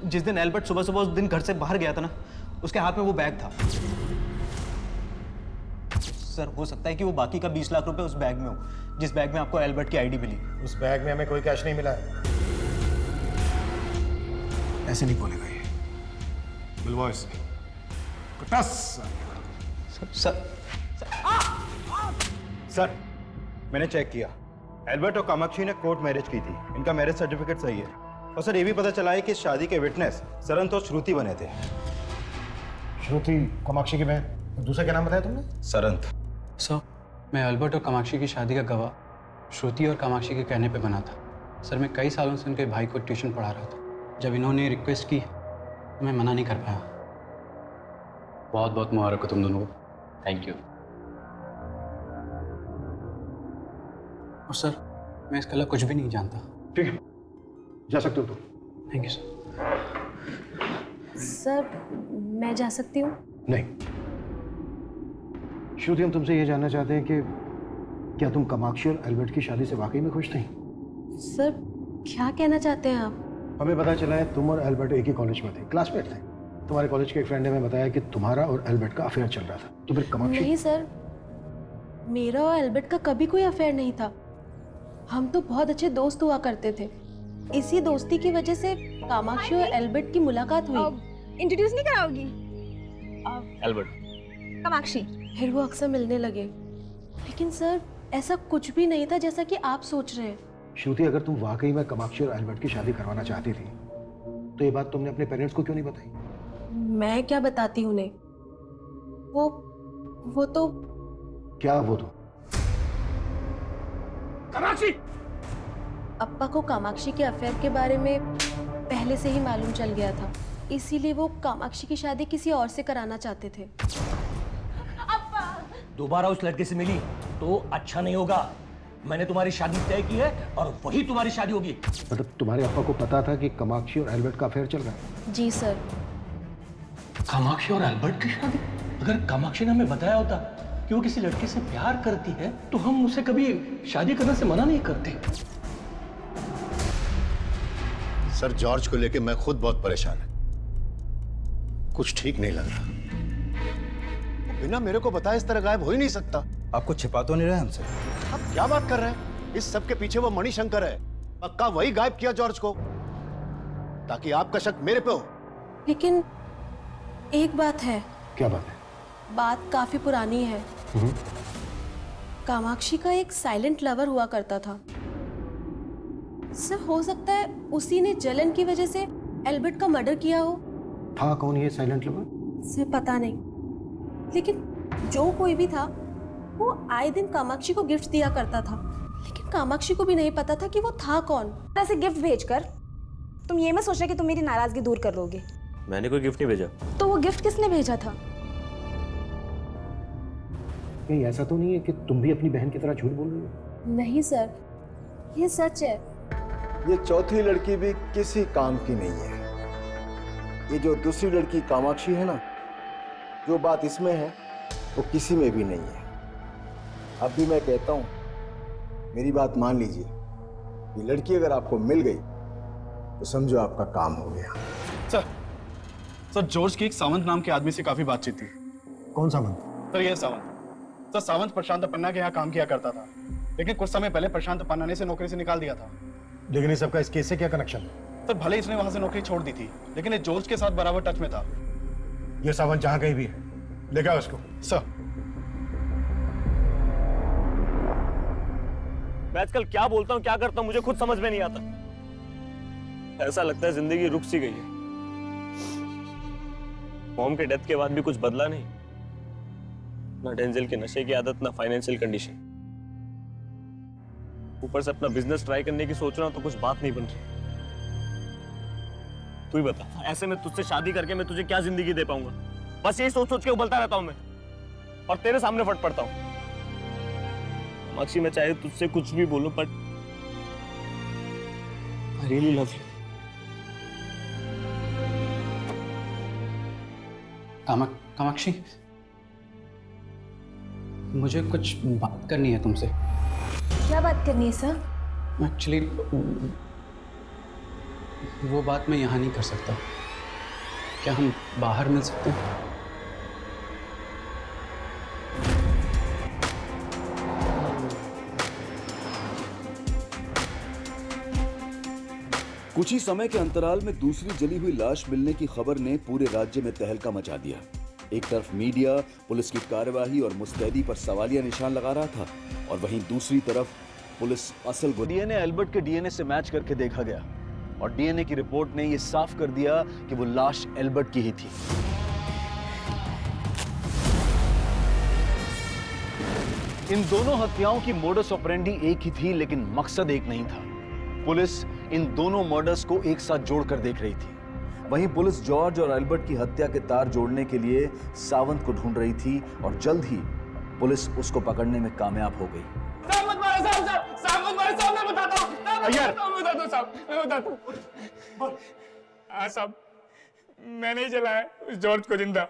जिस दिन एल्बर्ट सुबह सुबह उस दिन घर से बाहर गया था ना, उसके हाथ में वो बैग था। सर हो सकता है कि वो बाकी का 20 लाख रुपए उस बैग में हो, जिस बैग में आपको एल्बर्ट की आईडी मिली। उस बैग में हमें कोई कैश नहीं मिला है। ऐसे नहीं बोलेगा ये। बुलवाओ इसे। सर मैंने चेक किया, एल्बर्ट और कामाक्षी ने कोर्ट मैरिज की थी, इनका मैरिज सर्टिफिकेट सही है। और सर ये भी पता चला है कि इस शादी के विटनेस सरंत और श्रुति बने थे। श्रुति कामाक्षी की बहन, और दूसरा क्या नाम बताया तुमने? सरंत। सर मैं एल्बर्ट और कामाक्षी की शादी का गवाह श्रुति और कामाक्षी के कहने पे बना था। सर मैं कई सालों से उनके भाई को ट्यूशन पढ़ा रहा था। जब इन्होंने रिक्वेस्ट की मैं मना नहीं कर पाया। बहुत बहुत मुबारक हो तुम दोनों को। Thank you. और सर, मैं इसके अलावा कुछ भी नहीं जानता। ठीक है, जा सकते हो तुम। Thank you sir. सर, मैं जा सकती हूँ? नहीं, श्रुति, हम तुमसे ये जानना चाहते हैं कि क्या तुम कामाक्षी और एल्बर्ट की शादी से वाकई में खुश थी? सर, क्या कहना चाहते हैं आप? हमें पता चला है तुम और एल्बर्ट एक ही कॉलेज में थे, क्लासमेट थे। तुम्हारे कॉलेज के एक फ्रेंड ने हमें बताया कि तुम्हारा और एल्बर्ट का अफेयर चल रहा था। तो फिर कामाक्षी? नहीं सर, मेरा और एल्बर्ट का कभी कोई अफेयर नहीं था। हम तो बहुत अच्छे दोस्त हुआ करते थे। इसी दोस्ती की वजह से कामाक्षी और एल्बर्ट की मुलाकात हुई। इंट्रोड्यूस नहीं कराओगी? एल्बर्ट। कामाक्षी। फिर वो अक्सर मिलने लगे। लेकिन सर, ऐसा कुछ भी नहीं था जैसा कि आप सोच रहे हैं। श्रुति, अगर तुम वाकई में कामाक्षी और एल्बर्ट की शादी करवाना चाहती थी तो ये बात तुमने अपने पेरेंट्स को क्यों नहीं बताई? मैं क्या बताती उन्हें? वो तो क्या वो तो? कामाक्षी! अप्पा को कामाक्षी के अफेयर के बारे में पहले से ही मालूम चल गया था, इसीलिए वो कामाक्षी की शादी किसी और से कराना चाहते थे। दोबारा उस लड़के से मिली तो अच्छा नहीं होगा। मैंने तुम्हारी शादी तय की है और वही तुम्हारी शादी होगी। मतलब तुम्हारे अप्पा को पता था कि कामाक्षी और एल्बर्ट का अफेयर चल रहा है? जी सर। कामाक्षी और एल्बर्ट की शादी? अगर कामाक्षी ने हमें बताया होता कि वो किसी लड़के से प्यार करती है तो हम उसे कभी शादी करने से मना नहीं करते। सर, जॉर्ज को लेके मैं खुद बहुत परेशान है। कुछ ठीक नहीं लग रहा। बिना मेरे को बताए इस तरह गायब हो ही नहीं सकता। आपको छिपा तो नहीं रहे हमसे? आप क्या बात कर रहे हैं? इस सब के पीछे वो मणिशंकर है। पक्का वही गायब किया जॉर्ज को, ताकि आपका शक मेरे पे हो। लेकिन एक बात है। क्या बात है? बात काफी पुरानी है। कामाक्षी का एक साइलेंट लवर हुआ करता था। सर, हो सकता है उसी ने जलन की वजह से एल्बर्ट का मर्डर किया हो। था कौन ये साइलेंट लवर? सर, पता नहीं, लेकिन जो कोई भी था वो आए दिन कामाक्षी को गिफ्ट दिया करता था। लेकिन कामाक्षी को भी नहीं पता था कि वो था कौन। ऐसे गिफ्ट भेजकर तुम ये मत सोचना कि तुम मेरी नाराजगी दूर कर लोगे। मैंने कोई गिफ्ट नहीं भेजा। तो वो गिफ्ट किसने भेजा था? कहीं ऐसा तो नहीं है कि तुम भी अपनी बहन की तरह झूठ बोल रही हो? नहीं सर, ये सच है। ये चौथी लड़की भी किसी काम की नहीं है। ये जो दूसरी लड़की कामाक्षी है ना, जो बात इसमें है वो किसी में भी नहीं है। अब भी मैं कहता हूं, मेरी बात मान लीजिए। ये लड़की अगर आपको मिल गई तो समझो आपका काम हो गया। सर, जॉर्ज की एक सावंत नाम के आदमी से काफी बातचीत थी। कौन सावंत? सर, ये सावंत। सर, सावंत प्रशांत पन्ना के यहाँ काम किया करता था, लेकिन कुछ समय पहले प्रशांत पन्ना ने इसे नौकरी से निकाल दिया था। लेकिन इस सबका इस केस से क्या कनेक्शन? सर, भले ही इसने वहां से नौकरी छोड़ दी थी, लेकिन ये जॉर्ज के साथ बराबर टच में था। ये सावंत जहां कहीं भी है, लेगा उसको। सर, मैं आजकल क्या बोलता हूँ, क्या करता हूँ, मुझे खुद समझ में नहीं आता। ऐसा लगता है जिंदगी रुक सी गई है। मॉम के डेथ के बाद भी कुछ बदला नहीं। ना डेंजल के नशे की आदत, ना फाइनेंशियल कंडीशन। ऊपर से अपना बिजनेस ट्राई करने की सोच रहा हूं तो कुछ बात नहीं बन रही। तू ही बता, ऐसे में तुझसे शादी करके मैं तुझे क्या जिंदगी दे पाऊंगा? बस यही सोच सोच के उबलता रहता हूं मैं, और तेरे सामने फट पड़ता हूं। कामाक्षी, मैं चाहे तुझसे कुछ भी बोलूं, but I really love you. Kamakshi, मुझे कुछ बात करनी है तुमसे। क्या बात करनी है सर? एक्चुअली वो बात मैं यहाँ नहीं कर सकता। क्या हम बाहर मिल सकते हैं? कुछ ही समय के अंतराल में दूसरी जली हुई लाश मिलने की खबर ने पूरे राज्य में तहलका मचा दिया। एक तरफ मीडिया पुलिस की कार्यवाही और मुस्तैदी पर सवालिया निशान लगा रहा था, और वहीं दूसरी तरफ पुलिस असल डीएनए एल्बर्ट के डीएनए से मैच करके देखा गया, और डीएनए की रिपोर्ट ने यह साफ कर दिया कि वो लाश एल्बर्ट की ही थी। इन दोनों हत्याओं की मोडस ऑपरेंडी एक ही थी, लेकिन मकसद एक नहीं था। पुलिस इन दोनों मर्डर्स को एक साथ जोड़कर देख रही थी। वहीं पुलिस जॉर्ज और एल्बर्ट की हत्या के तार जोड़ने के लिए सावंत को ढूंढ रही थी और जल्द ही पुलिस उसको पकड़ने में कामयाब हो गई। हाँ साहब, मैंने ही जलाया उस जॉर्ज को जिंदा।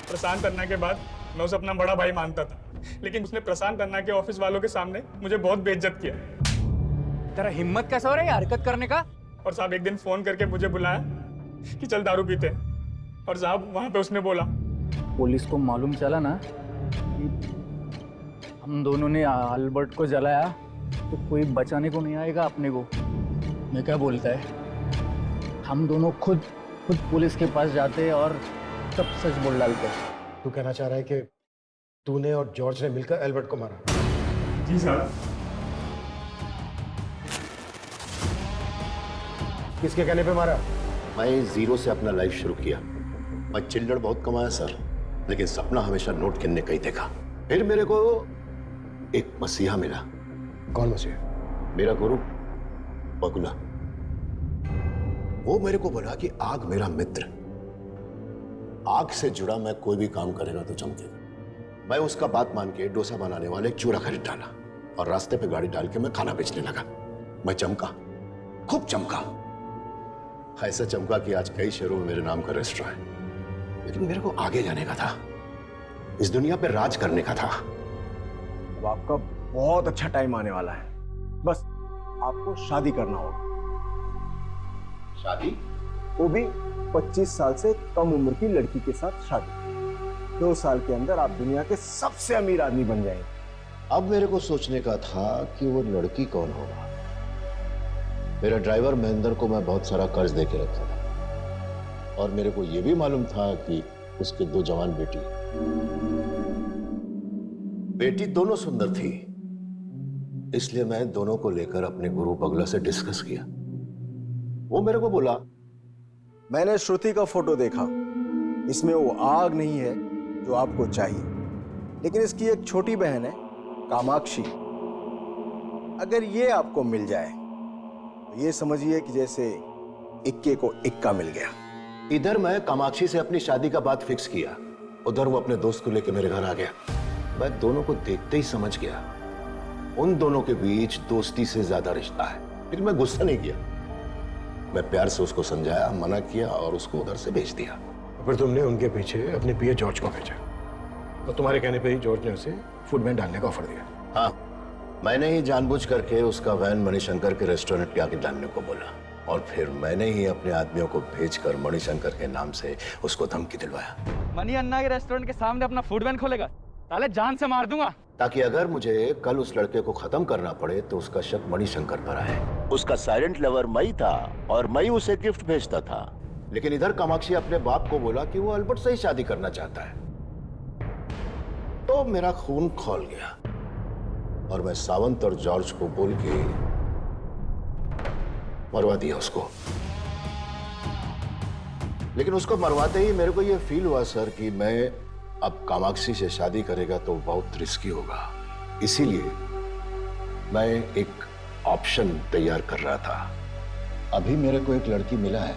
प्रशांत अन्ना के बाद मैं उसे अपना बड़ा भाई मानता था, लेकिन उसने प्रशांत अन्ना के ऑफिस वालों के सामने मुझे बहुत बेइज्जत किया। तेरा हिम्मत कैसा हो रहा है हरकत करने का? और साहब एक दिन फोन करके मुझे बुलाया कि चल दारू पीते हैं। और साहब वहां पे उसने बोला, पुलिस को मालूम चला ना कि हम दोनों ने अल्बर्ट को जलाया तो कोई बचाने को नहीं आएगा अपने को। मैं क्या बोलता है, हम दोनों खुद पुलिस के पास जाते और सब सच बोल डालते। तू कहना चाह रहा है कि तूने और जॉर्ज ने मिलकर एल्बर्ट को मारा? जी साहब। किसके कहने पे मारा? मैं जीरो से अपना लाइफ शुरू किया। मैं चिल्लड़ बहुत कमाया सर, लेकिन सपना हमेशा नोट गिनने का ही देखा। फिर मेरे को एक मसीहा मिला। कौन मसीहा? मेरा गुरु बगुला। वो मेरे को बोला कि आग मेरा मित्र, आग से जुड़ा मैं कोई भी काम करेगा तो चमकेगा। मैं उसका बात मान के डोसा बनाने वाले एक चूरा खरीद डाला और रास्ते पे गाड़ी डाल के मैं खाना बेचने लगा। मैं चमका, खूब चमका, ऐसा चमका कि आज कई शहरों में मेरे नाम का रेस्टोरेंट है। लेकिन मेरे को आगे जाने का था, इस दुनिया पे राज करने का था। अब आपका बहुत अच्छा टाइम आने वाला है, बस आपको शादी करना होगा। शादी? वो भी 25 साल से कम उम्र की लड़की के साथ शादी। 2 साल के अंदर आप दुनिया के सबसे अमीर आदमी बन जाएंगे। अब मेरे को सोचने का था कि वो लड़की कौन होगा। मेरा ड्राइवर महेंद्र को मैं बहुत सारा कर्ज दे के रखा था और मेरे को यह भी मालूम था कि उसके 2 जवान बेटी दोनों सुंदर थी। इसलिए मैं दोनों को लेकर अपने गुरु बगला से डिस्कस किया। वो मेरे को बोला, मैंने श्रुति का फोटो देखा, इसमें वो आग नहीं है जो आपको चाहिए, लेकिन इसकी एक छोटी बहन है कामाक्षी। अगर ये आपको मिल जाए तो ये समझिए कि जैसे इक्के को इक्का मिल गया। इधर मैं कामाक्षी से अपनी शादी का बात फिक्स किया, उधर वो अपने दोस्त को लेकर मेरे घर आ गया। मैं दोनों को देखते ही समझ गया उन दोनों के बीच दोस्ती से ज्यादा रिश्ता है। लेकिन मैं गुस्सा नहीं किया, मैं प्यार से उसको समझाया, मना किया और उसको उधर से भेज दिया। फिर तुमने उनके पीछे अपने पीए जॉर्ज को भेजा और तुम्हारे कहने पे ही जॉर्ज ने उसे फूड वैन डालने का ऑफर दिया। हाँ, मैंने ही जानबूझ करके उसका वैन मणिशंकर के रेस्टोरेंट के आगे डालने को बोला और फिर मैंने ही अपने आदमियों को भेजकर मणिशंकर के नाम से उसको धमकी दिलवाया। मनी अन्ना के रेस्टोरेंट के सामने अपना फूड वैन खोलेगा, ताले जान से मार दूंगा। ताकि अगर मुझे कल उस लड़के को खत्म करना पड़े तो उसका शक मणिशंकर पर आए। उसका साइलेंट लवर मई था और मई उसे गिफ्ट भेजता था। लेकिन इधर कामाक्षी अपने बाप को बोला कि वो अल्बर्ट से ही शादी करना चाहता है। तो मेरा खून खौल गया और मैं सावंत और जॉर्ज को बोल के मरवा दिया उसको। लेकिन उसको मरवाते ही मेरे को यह फील हुआ सर कि मैं अब कामाक्षी से शादी करेगा तो बहुत रिस्की होगा। इसीलिए मैं एक ऑप्शन तैयार कर रहा था। अभी मेरे को एक लड़की मिला है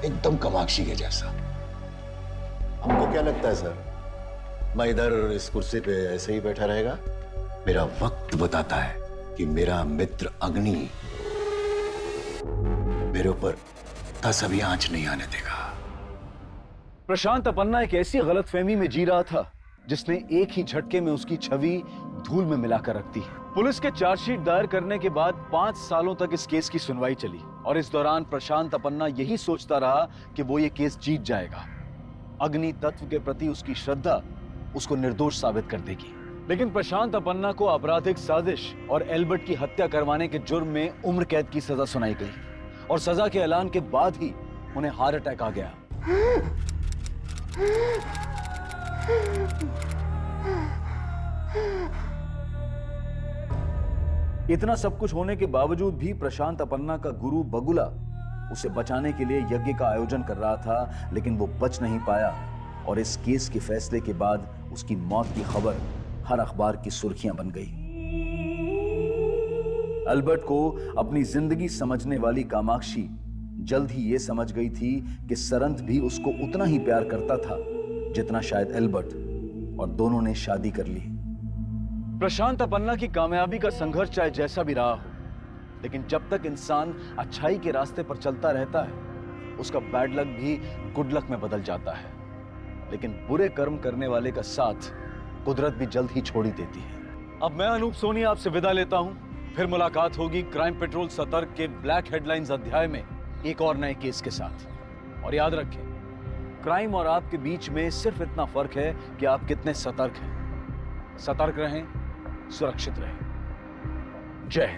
एकदम कामाक्षी के जैसा। आपको क्या लगता है सर, मैं इधर इस कुर्सी पे ऐसे ही बैठा रहेगा? मेरा वक्त बताता है कि मेरा मित्र अग्नि मेरे ऊपर 10 अभी आंच नहीं आने देगा। प्रशांत अपन्ना एक ऐसी गलतफहमी में जी रहा था जिसने एक ही झटके में उसकी छवि धूल में मिलाकर रख दी। पुलिस के चार्जशीट दायर करने के बाद 5 सालों तक इस केस की सुनवाई चली और इस दौरान प्रशांत अपन्ना यही सोचता रहा कि वो ये केस जीत जाएगा। अग्नि तत्व के प्रति उसकी श्रद्धा उसको निर्दोष साबित कर देगी। लेकिन प्रशांत अपन्ना को आपराधिक साजिश और एल्बर्ट की हत्या करवाने के जुर्म में उम्र कैद की सजा सुनाई गई और सजा के ऐलान के बाद ही उन्हें हार्ट अटैक आ गया। इतना सब कुछ होने के बावजूद भी प्रशांत अपन्ना का गुरु बगुला उसे बचाने के लिए यज्ञ का आयोजन कर रहा था, लेकिन वो बच नहीं पाया और इस केस के फैसले के बाद उसकी मौत की खबर हर अखबार की सुर्खियां बन गई। अल्बर्ट को अपनी जिंदगी समझने वाली कामाक्षी जल्द ही यह समझ गई थी कि सरंत भी उसको उतना ही प्यार करता था जितना शायद एल्बर्ट, और दोनों ने शादी कर ली। प्रशांत अपन्ना की कामयाबी का संघर्ष चाहे जैसा भी रहा हो, लेकिन जब तक इंसान अच्छाई के रास्ते पर चलता रहता है, उसका बैड लक भी गुड लक में बदल जाता है। लेकिन बुरे कर्म करने वाले का साथ कुदरत भी जल्द ही छोड़ ही देती है। अब मैं अनूप सोनी आपसे विदा लेता हूं। फिर मुलाकात होगी क्राइम पेट्रोल सतर्क के ब्लैक हेडलाइंस अध्याय में एक और नए केस के साथ। और याद रखें, क्राइम और आपके बीच में सिर्फ इतना फर्क है कि आप कितने सतर्क हैं। सतर्क रहें, सुरक्षित रहें। जय हिंद।